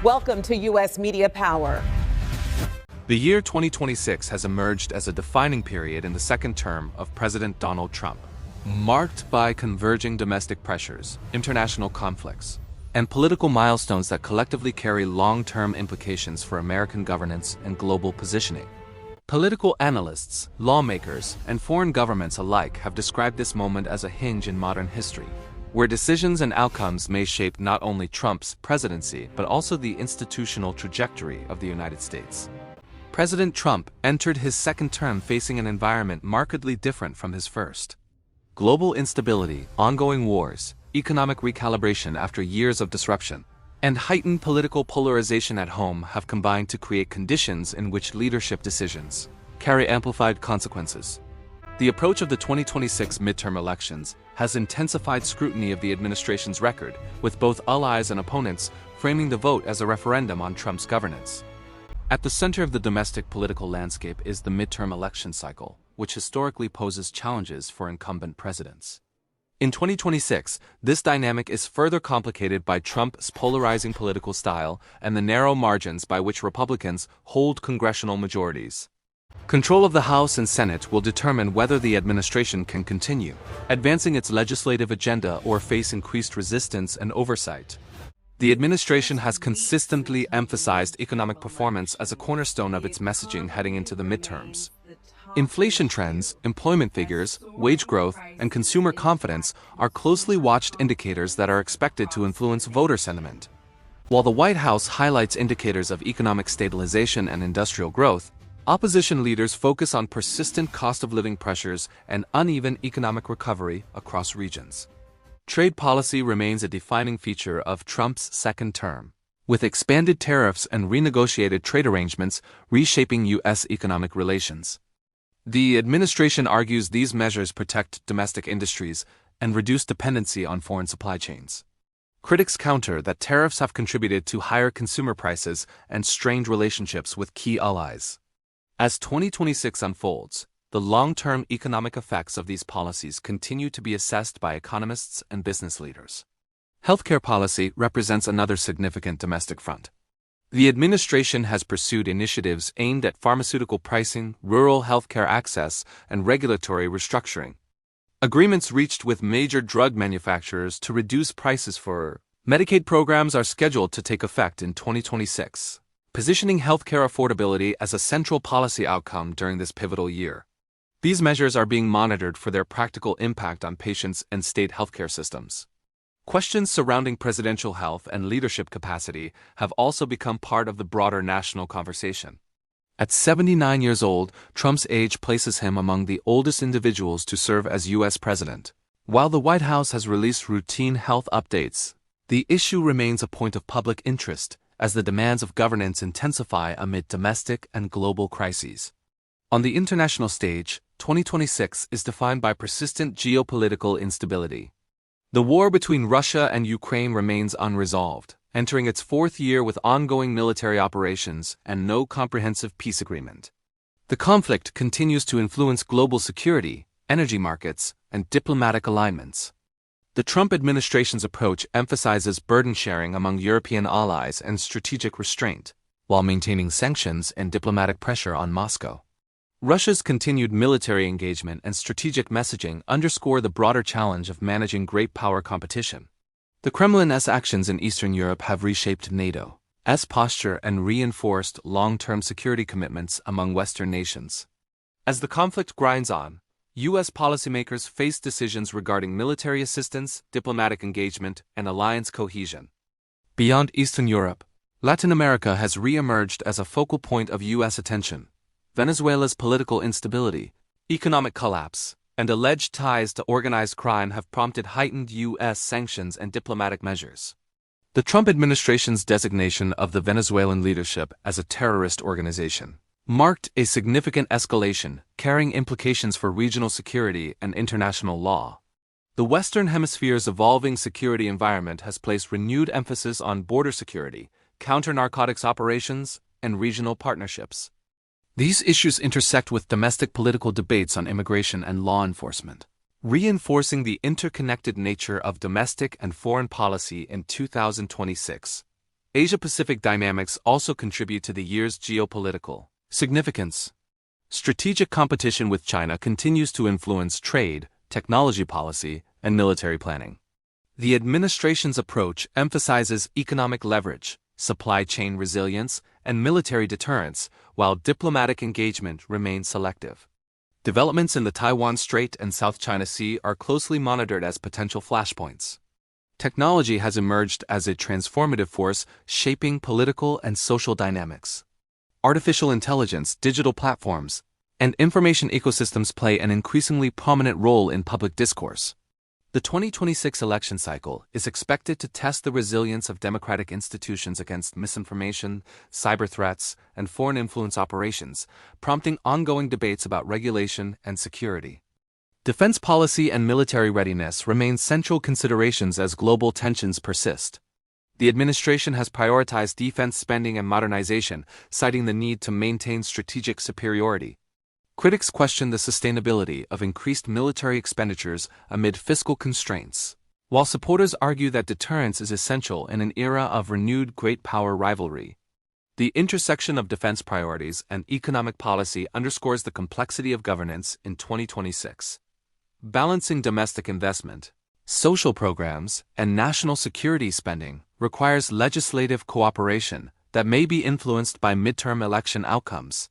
Welcome to U.S. Media Power. The year 2026 has emerged as a defining period in the second term of President Donald Trump, marked by converging domestic pressures, international conflicts, and political milestones that collectively carry long-term implications for American governance and global positioning. Political analysts, lawmakers, and foreign governments alike have described this moment as a hinge in modern history, where decisions and outcomes may shape not only Trump's presidency but also the institutional trajectory of the United States. President Trump entered his second term facing an environment markedly different from his first. Global instability, ongoing wars, economic recalibration after years of disruption, and heightened political polarization at home have combined to create conditions in which leadership decisions carry amplified consequences. The approach of the 2026 midterm elections has intensified scrutiny of the administration's record, with both allies and opponents framing the vote as a referendum on Trump's governance. At the center of the domestic political landscape is the midterm election cycle, which historically poses challenges for incumbent presidents. In 2026, this dynamic is further complicated by Trump's polarizing political style and the narrow margins by which Republicans hold congressional majorities. Control of the House and Senate will determine whether the administration can continue advancing its legislative agenda or face increased resistance and oversight. The administration has consistently emphasized economic performance as a cornerstone of its messaging heading into the midterms. Inflation trends, employment figures, wage growth, and consumer confidence are closely watched indicators that are expected to influence voter sentiment. While the White House highlights indicators of economic stabilization and industrial growth, opposition leaders focus on persistent cost-of-living pressures and uneven economic recovery across regions. Trade policy remains a defining feature of Trump's second term, with expanded tariffs and renegotiated trade arrangements reshaping U.S. economic relations. The administration argues these measures protect domestic industries and reduce dependency on foreign supply chains. Critics counter that tariffs have contributed to higher consumer prices and strained relationships with key allies. As 2026 unfolds, the long-term economic effects of these policies continue to be assessed by economists and business leaders. Healthcare policy represents another significant domestic front. The administration has pursued initiatives aimed at pharmaceutical pricing, rural healthcare access, and regulatory restructuring. Agreements reached with major drug manufacturers to reduce prices for Medicaid programs are scheduled to take effect in 2026, positioning healthcare affordability as a central policy outcome during this pivotal year. These measures are being monitored for their practical impact on patients and state healthcare systems. Questions surrounding presidential health and leadership capacity have also become part of the broader national conversation. At 79 years old, Trump's age places him among the oldest individuals to serve as U.S. president. While the White House has released routine health updates, the issue remains a point of public interest as the demands of governance intensify amid domestic and global crises. On the international stage, 2026 is defined by persistent geopolitical instability. The war between Russia and Ukraine remains unresolved, entering its fourth year with ongoing military operations and no comprehensive peace agreement. The conflict continues to influence global security, energy markets, and diplomatic alignments. The Trump administration's approach emphasizes burden sharing among European allies and strategic restraint, while maintaining sanctions and diplomatic pressure on Moscow. Russia's continued military engagement and strategic messaging underscore the broader challenge of managing great power competition. The Kremlin's actions in Eastern Europe have reshaped NATO's posture and reinforced long-term security commitments among Western nations. As the conflict grinds on, U.S. policymakers face decisions regarding military assistance, diplomatic engagement, and alliance cohesion. Beyond Eastern Europe, Latin America has re-emerged as a focal point of U.S. attention. Venezuela's political instability, economic collapse, and alleged ties to organized crime have prompted heightened U.S. sanctions and diplomatic measures. The Trump administration's designation of the Venezuelan leadership as a terrorist organization marked a significant escalation, carrying implications for regional security and international law. The Western Hemisphere's evolving security environment has placed renewed emphasis on border security, counter-narcotics operations, and regional partnerships. These issues intersect with domestic political debates on immigration and law enforcement, reinforcing the interconnected nature of domestic and foreign policy in 2026. Asia-Pacific dynamics also contribute to the year's geopolitical significance. Strategic competition with China continues to influence trade, technology policy, and military planning. The administration's approach emphasizes economic leverage, supply chain resilience, and military deterrence, while diplomatic engagement remains selective. Developments in the Taiwan Strait and South China Sea are closely monitored as potential flashpoints. Technology has emerged as a transformative force shaping political and social dynamics. Artificial intelligence, digital platforms, and information ecosystems play an increasingly prominent role in public discourse. The 2026 election cycle is expected to test the resilience of democratic institutions against misinformation, cyber threats, and foreign influence operations, prompting ongoing debates about regulation and security. Defense policy and military readiness remain central considerations as global tensions persist. The administration has prioritized defense spending and modernization, citing the need to maintain strategic superiority. Critics question the sustainability of increased military expenditures amid fiscal constraints, while supporters argue that deterrence is essential in an era of renewed great power rivalry. The intersection of defense priorities and economic policy underscores the complexity of governance in 2026. Balancing domestic investment, social programs, and national security spending requires legislative cooperation that may be influenced by midterm election outcomes.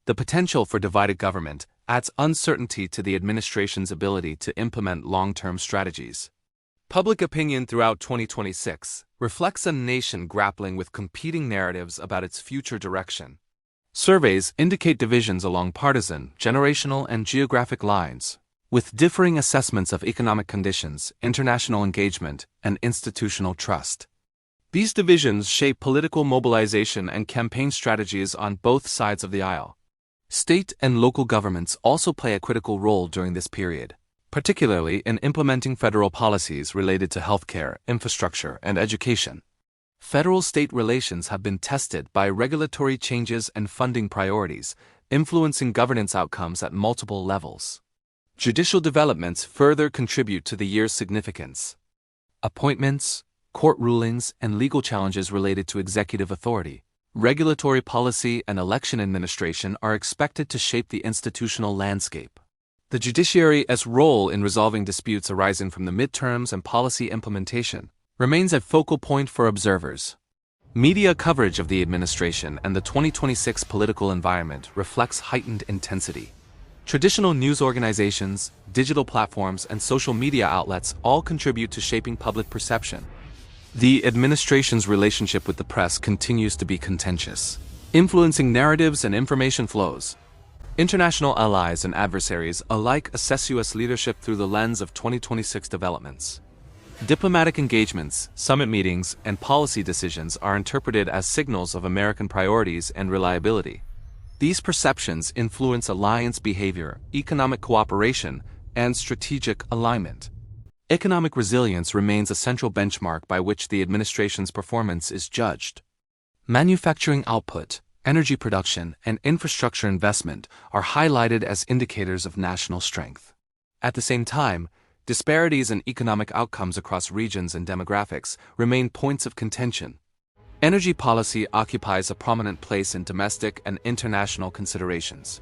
The potential for divided government adds uncertainty to the administration's ability to implement long-term strategies. Public opinion throughout 2026 reflects a nation grappling with competing narratives about its future direction. Surveys indicate divisions along partisan, generational, and geographic lines, with differing assessments of economic conditions, international engagement, and institutional trust. These divisions shape political mobilization and campaign strategies on both sides of the aisle. State and local governments also play a critical role during this period, particularly in implementing federal policies related to healthcare, infrastructure, and education. Federal-state relations have been tested by regulatory changes and funding priorities, influencing governance outcomes at multiple levels. Judicial developments further contribute to the year's significance. Appointments, court rulings, and legal challenges related to executive authority, regulatory policy, and election administration are expected to shape the institutional landscape. The judiciary's role in resolving disputes arising from the midterms and policy implementation remains a focal point for observers. Media coverage of the administration and the 2026 political environment reflects heightened intensity. Traditional news organizations, digital platforms, and social media outlets all contribute to shaping public perception. The administration's relationship with the press continues to be contentious, influencing narratives and information flows. International allies and adversaries alike assess U.S. leadership through the lens of 2026 developments. Diplomatic engagements, summit meetings, and policy decisions are interpreted as signals of American priorities and reliability. These perceptions influence alliance behavior, economic cooperation, and strategic alignment. Economic resilience remains a central benchmark by which the administration's performance is judged. Manufacturing output, energy production, and infrastructure investment are highlighted as indicators of national strength. At the same time, disparities in economic outcomes across regions and demographics remain points of contention. Energy policy occupies a prominent place in domestic and international considerations.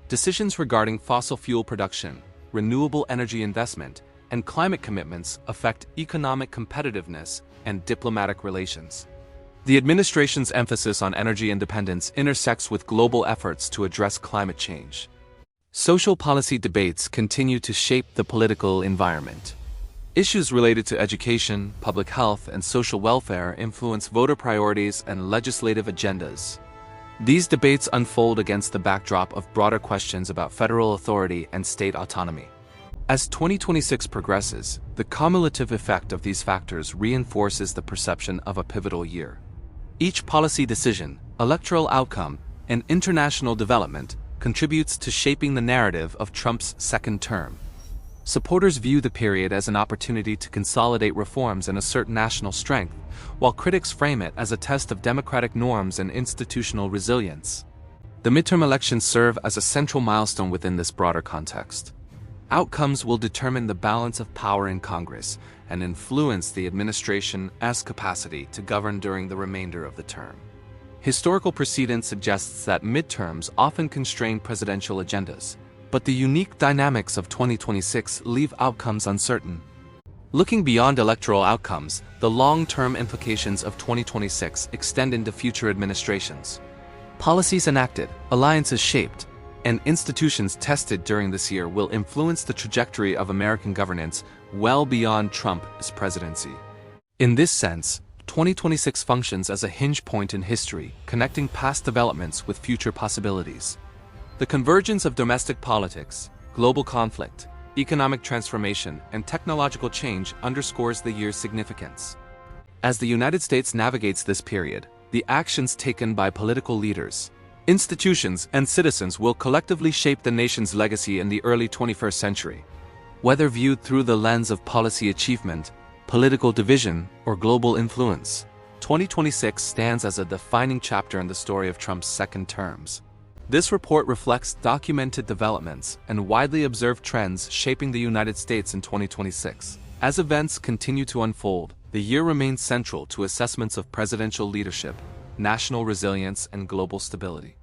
Decisions regarding fossil fuel production, renewable energy investment, and climate commitments affect economic competitiveness and diplomatic relations. The administration's emphasis on energy independence intersects with global efforts to address climate change. Social policy debates continue to shape the political environment. Issues related to education, public health, and social welfare influence voter priorities and legislative agendas. These debates unfold against the backdrop of broader questions about federal authority and state autonomy. As 2026 progresses, the cumulative effect of these factors reinforces the perception of a pivotal year. Each policy decision, electoral outcome, and international development contributes to shaping the narrative of Trump's second term. Supporters view the period as an opportunity to consolidate reforms and assert national strength, while critics frame it as a test of democratic norms and institutional resilience. The midterm elections serve as a central milestone within this broader context. Outcomes will determine the balance of power in Congress and influence the administration's capacity to govern during the remainder of the term. Historical precedent suggests that midterms often constrain presidential agendas, but the unique dynamics of 2026 leave outcomes uncertain. Looking beyond electoral outcomes, the long-term implications of 2026 extend into future administrations. Policies enacted, alliances shaped, and institutions tested during this year will influence the trajectory of American governance well beyond Trump's presidency. In this sense, 2026 functions as a hinge point in history, connecting past developments with future possibilities. The convergence of domestic politics, global conflict, economic transformation, and technological change underscores the year's significance. As the United States navigates this period, the actions taken by political leaders, institutions, and citizens will collectively shape the nation's legacy in the early 21st century. Whether viewed through the lens of policy achievement, political division, or global influence, 2026 stands as a defining chapter in the story of Trump's second terms. This report reflects documented developments and widely observed trends shaping the United States in 2026. As events continue to unfold, the year remains central to assessments of presidential leadership, national resilience, and global stability.